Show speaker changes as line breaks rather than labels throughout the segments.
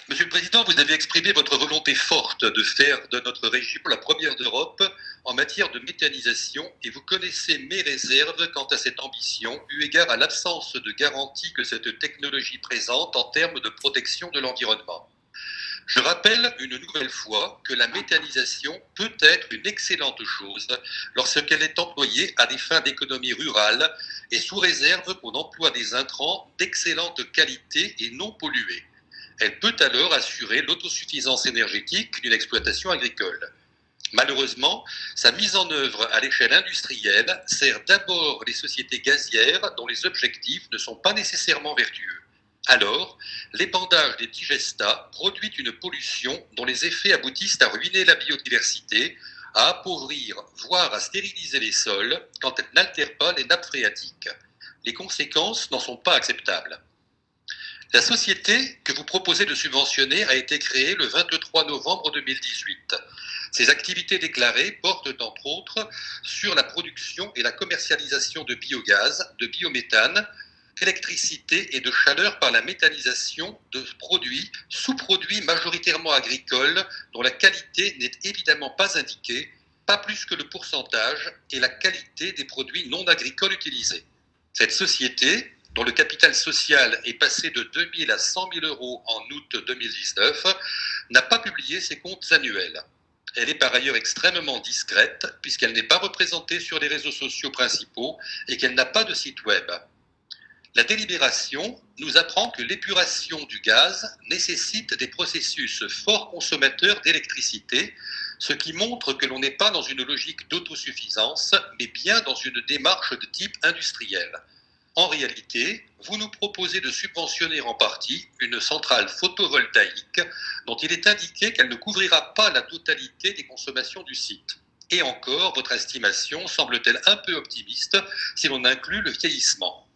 Monsieur le Président, vous avez exprimé votre volonté forte de faire de notre région la première d'Europe en matière de méthanisation et vous connaissez mes réserves quant à cette ambition, eu égard à l'absence de garantie que cette technologie présente en termes de protection de l'environnement. Je rappelle une nouvelle fois que la méthanisation peut être une excellente chose lorsqu'elle est employée à des fins d'économie rurale et sous réserve qu'on emploie des intrants d'excellente qualité et non pollués. Elle peut alors assurer l'autosuffisance énergétique d'une exploitation agricole. Malheureusement, sa mise en œuvre à l'échelle industrielle sert d'abord les sociétés gazières dont les objectifs ne sont pas nécessairement vertueux. Alors, l'épandage des digestats produit une pollution dont les effets aboutissent à ruiner la biodiversité, à appauvrir, voire à stériliser les sols quand elle n'altère pas les nappes phréatiques. Les conséquences n'en sont pas acceptables. La société que vous proposez de subventionner a été créée le 23 novembre 2018. Ses activités déclarées portent entre autres sur la production et la commercialisation de biogaz, de biométhane, d'électricité et de chaleur par la méthanisation de produits, sous-produits majoritairement agricoles dont la qualité n'est évidemment pas indiquée, pas plus que le pourcentage et la qualité des produits non agricoles utilisés. Cette société, dont le capital social est passé de 2 000 à 100 000 euros en août 2019, n'a pas publié ses comptes annuels. Elle est par ailleurs extrêmement discrète puisqu'elle n'est pas représentée sur les réseaux sociaux principaux et qu'elle n'a pas de site web. La délibération nous apprend que l'épuration du gaz nécessite des processus fort consommateurs d'électricité, ce qui montre que l'on n'est pas dans une logique d'autosuffisance, mais bien dans une démarche de type industriel. En réalité, vous nous proposez de subventionner en partie une centrale photovoltaïque dont il est indiqué qu'elle ne couvrira pas la totalité des consommations du site. Et encore, votre estimation semble-t-elle un peu optimiste si l'on inclut le vieillissement.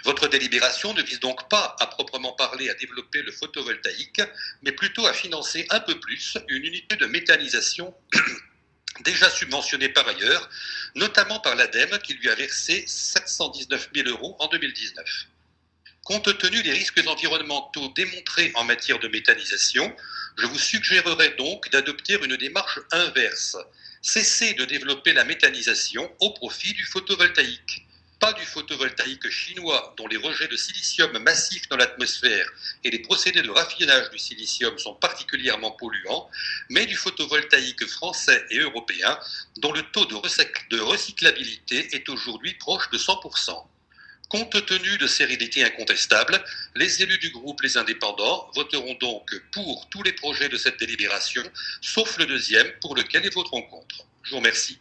Votre délibération ne vise donc pas à proprement parler à développer le photovoltaïque, mais plutôt à financer un peu plus une unité de méthanisation déjà subventionné par ailleurs, notamment par l'ADEME qui lui a versé 719 000 euros en 2019. Compte tenu des risques environnementaux démontrés en matière de méthanisation, je vous suggérerais donc d'adopter une démarche inverse. Cessez de développer la méthanisation au profit du photovoltaïque. Pas du photovoltaïque chinois dont les rejets de silicium massifs dans l'atmosphère et les procédés de raffinage du silicium sont particulièrement polluants, mais du photovoltaïque français et européen dont le taux de recyclabilité est aujourd'hui proche de 100%. Compte tenu de ces réalités incontestables, les élus du groupe Les Indépendants voteront donc pour tous les projets de cette délibération, sauf le deuxième pour lequel ils voteront contre. Je vous remercie.